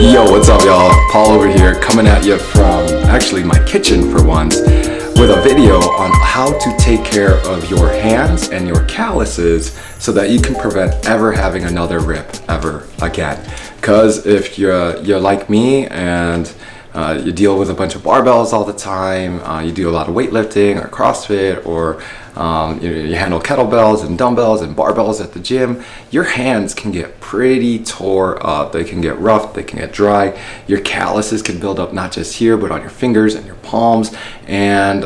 Yo, what's up y'all? Paul over here coming at you from actually my kitchen for once with a video on how to take care of your hands and your calluses so that you can prevent ever having another rip ever again. Because if you're like me and you deal with a bunch of barbells all the time, you do a lot of weightlifting or CrossFit, or you handle kettlebells and dumbbells and barbells at the gym, your hands can get pretty tore up. They can get rough, they can get dry. Your calluses can build up not just here, but on your fingers and your palms. And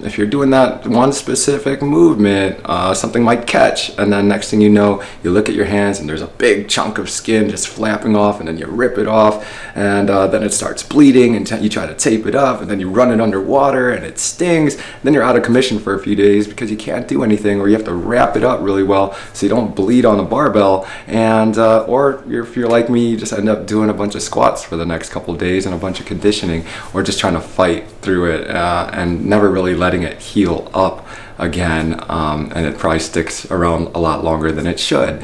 if you're doing that one specific movement, something might catch. And then next thing you know, you look at your hands and there's a big chunk of skin just flapping off, and then you rip it off, and then it starts bleeding, and you try to tape it up, and then you run it underwater and it stings. Then you're out of commission for a few days because you can't do anything, or you have to wrap it up really well so you don't bleed on a barbell. And or if you're like me, you just end up doing a bunch of squats for the next couple of days and a bunch of conditioning, or just trying to fight through it and never really letting it heal up again, and it probably sticks around a lot longer than it should.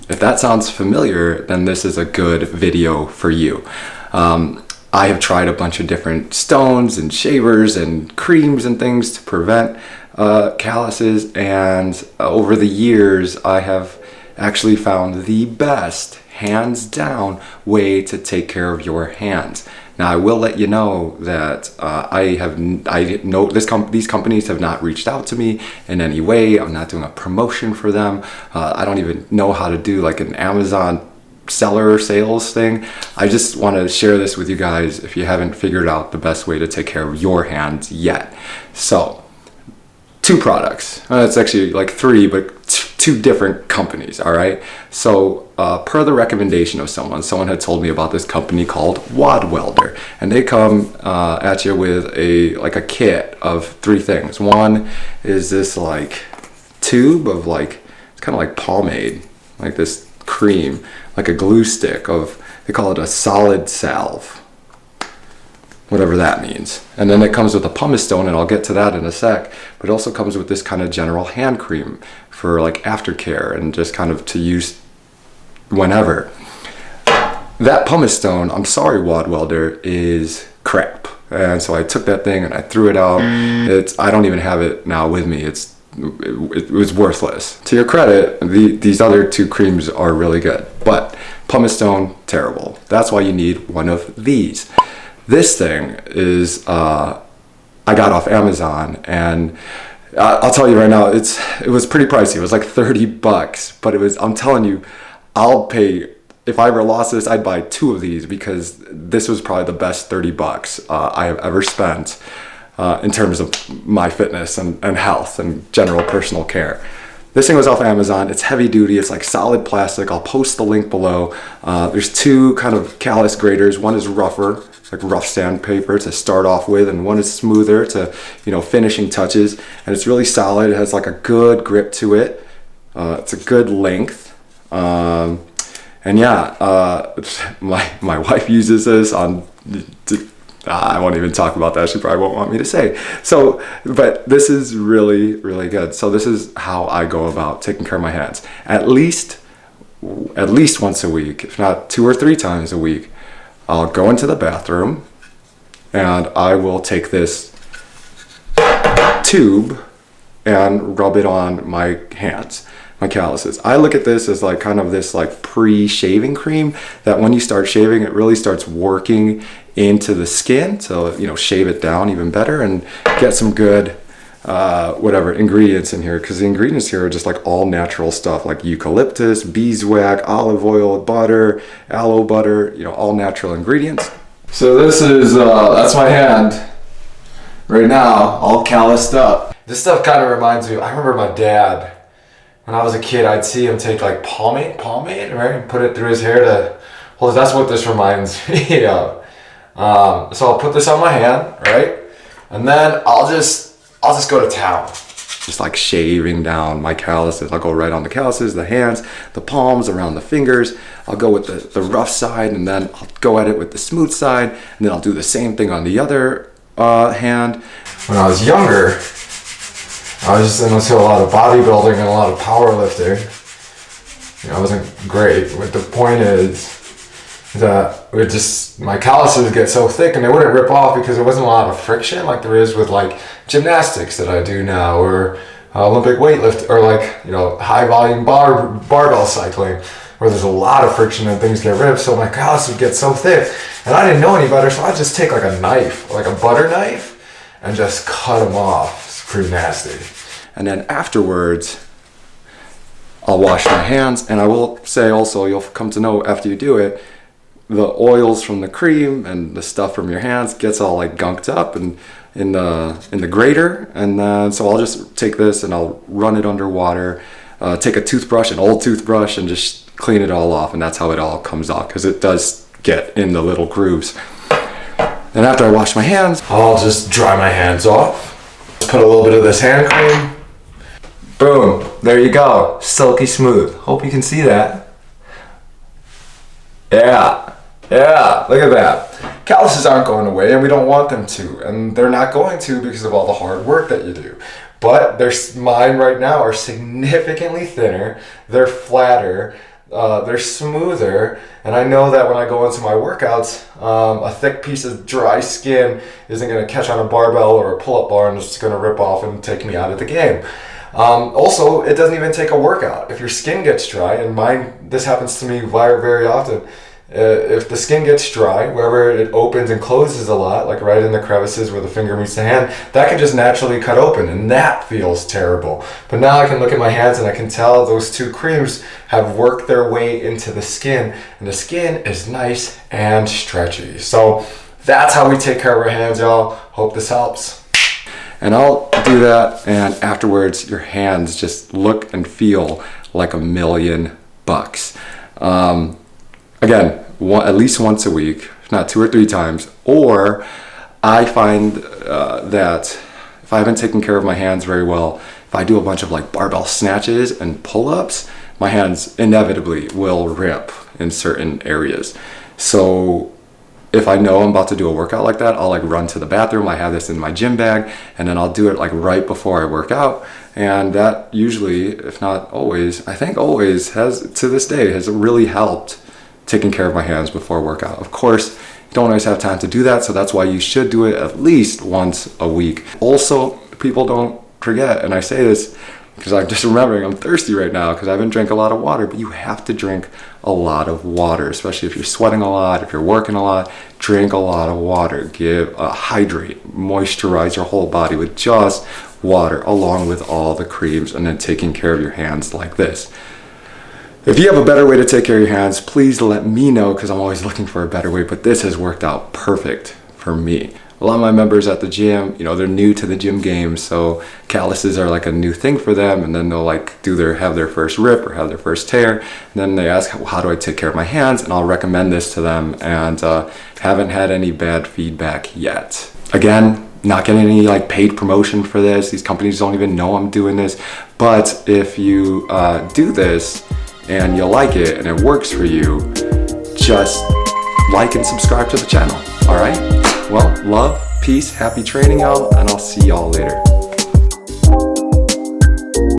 If that sounds familiar, then this is a good video for you. I have tried a bunch of different stones and shavers and creams and things to prevent calluses, and over the years I have actually found the best, hands down, way to take care of your hands. Now I will let you know that these companies have not reached out to me in any way. I'm not doing a promotion for them. I don't even know how to do like an Amazon seller sales thing. I just want to share this with you guys if you haven't figured out the best way to take care of your hands yet. So 2 products. It's actually like 3, but 2 different companies. All right. So per the recommendation of someone had told me about this company called WAD Welder, and they come at you with a kit of 3 things. One is this like tube of it's kind of like pomade, like this cream, like a glue stick they call it a solid salve, whatever that means. And then it comes with a pumice stone, and I'll get to that in a sec, but it also comes with this kind of general hand cream for like aftercare and just kind of to use whenever. That pumice stone, I'm sorry WAD Welder, is crap. And so I took that thing and I threw it out. I don't even have it now with me. It was worthless. To your credit, these other 2 creams are really good, but pumice stone, terrible. That's why you need one of these. This thing is I got off Amazon, and I'll tell you right now, it was pretty pricey. It was like $30, but I'm telling you, I'll pay. If I ever lost this, I'd buy 2 of these, because this was probably the best $30 I have ever spent in terms of my fitness and health and general personal care. This thing was off Amazon. It's heavy duty. It's like solid plastic. I'll post the link below. There's 2 kind of callus graders. One is rougher, like rough sandpaper to start off with, and one is smoother to, finishing touches. And it's really solid. It has like a good grip to it. It's a good length. And yeah, my wife uses this on. I won't even talk about that. She probably won't want me to say. So, but this is really, really good. So this is how I go about taking care of my hands. At least once a week, if not 2 or 3 times a week, I'll go into the bathroom and I will take this tube and rub it on my hands, my calluses. I look at this as like kind of this like pre-shaving cream that when you start shaving, it really starts working into the skin to shave it down even better and get some good ingredients in here, because the ingredients here are just like all natural stuff, like eucalyptus, beeswax, olive oil, butter, aloe butter, all natural ingredients. So this is that's my hand right now, all calloused up. This stuff kind of reminds me, I remember my dad, when I was a kid, I'd see him take like pomade, right, and put it through his hair that's what this reminds me of. So I'll put this on my hand, right? And then I'll just go to town. Just like shaving down my calluses. I'll go right on the calluses, the hands, the palms, around the fingers. I'll go with the rough side, and then I'll go at it with the smooth side, and then I'll do the same thing on the other hand. When I was younger, I was just into a lot of bodybuilding and a lot of powerlifting. I wasn't great, but the point is, that my calluses get so thick and they wouldn't rip off because there wasn't a lot of friction like there is with like gymnastics that I do now, or Olympic weightlift, or like, you know, high volume barbell cycling, where there's a lot of friction and things get ripped. So my callus would get so thick, and I didn't know any better, so I'd just take like a knife, like a butter knife, and just cut them off. It's pretty nasty. And then afterwards, I'll wash my hands, and I will say also, you'll come to know after you do it, the oils from the cream and the stuff from your hands gets all like gunked up and in the grater, and then so I'll just take this and I'll run it under water, take a toothbrush, an old toothbrush, and just clean it all off, and that's how it all comes off, because it does get in the little grooves. Then after I wash my hands, I'll just dry my hands off, put a little bit of this hand cream, boom, there you go, silky smooth. Hope you can see that. Yeah, look at that. Calluses aren't going away, and we don't want them to, and they're not going to because of all the hard work that you do. But mine right now are significantly thinner, they're flatter, they're smoother, and I know that when I go into my workouts, a thick piece of dry skin isn't going to catch on a barbell or a pull-up bar and it's going to rip off and take me out of the game. Also, it doesn't even take a workout. If your skin gets dry, and mine, this happens to me very, very often, if the skin gets dry, wherever it opens and closes a lot, like right in the crevices where the finger meets the hand, that can just naturally cut open, and that feels terrible. But now I can look at my hands and I can tell those two creams have worked their way into the skin, and the skin is nice and stretchy. So that's how we take care of our hands, y'all. Hope this helps. and I'll do that, and afterwards your hands just look and feel like $1,000,000. Again, at least once a week, if not 2 or 3 times. Or I find that if I haven't taken care of my hands very well, if I do a bunch of like barbell snatches and pull-ups, my hands inevitably will rip in certain areas. So if I know I'm about to do a workout like that, I'll like run to the bathroom. I have this in my gym bag, and then I'll do it like right before I work out. And that usually, if not always, I think always has, to this day, has really helped taking care of my hands before workout. Of course, you don't always have time to do that, so that's why you should do it at least once a week. Also, people don't forget, and I say this because I'm just remembering I'm thirsty right now because I haven't drank a lot of water, but you have to drink a lot of water, especially if you're sweating a lot, if you're working a lot. Drink a lot of water. Hydrate, moisturize your whole body with just water, along with all the creams, and then taking care of your hands like this. If you have a better way to take care of your hands, please let me know, because I'm always looking for a better way, but this has worked out perfect for me. A lot of my members at the gym, they're new to the gym game, so calluses are like a new thing for them, and then they'll like have their first rip or have their first tear, and then they ask, how do I take care of my hands? And I'll recommend this to them, and haven't had any bad feedback yet. Again, not getting any like paid promotion for this. These companies don't even know I'm doing this, but if you do this and you like it and it works for you, just like and subscribe to the channel. All right? Well, love, peace, happy training, y'all, and I'll see y'all later.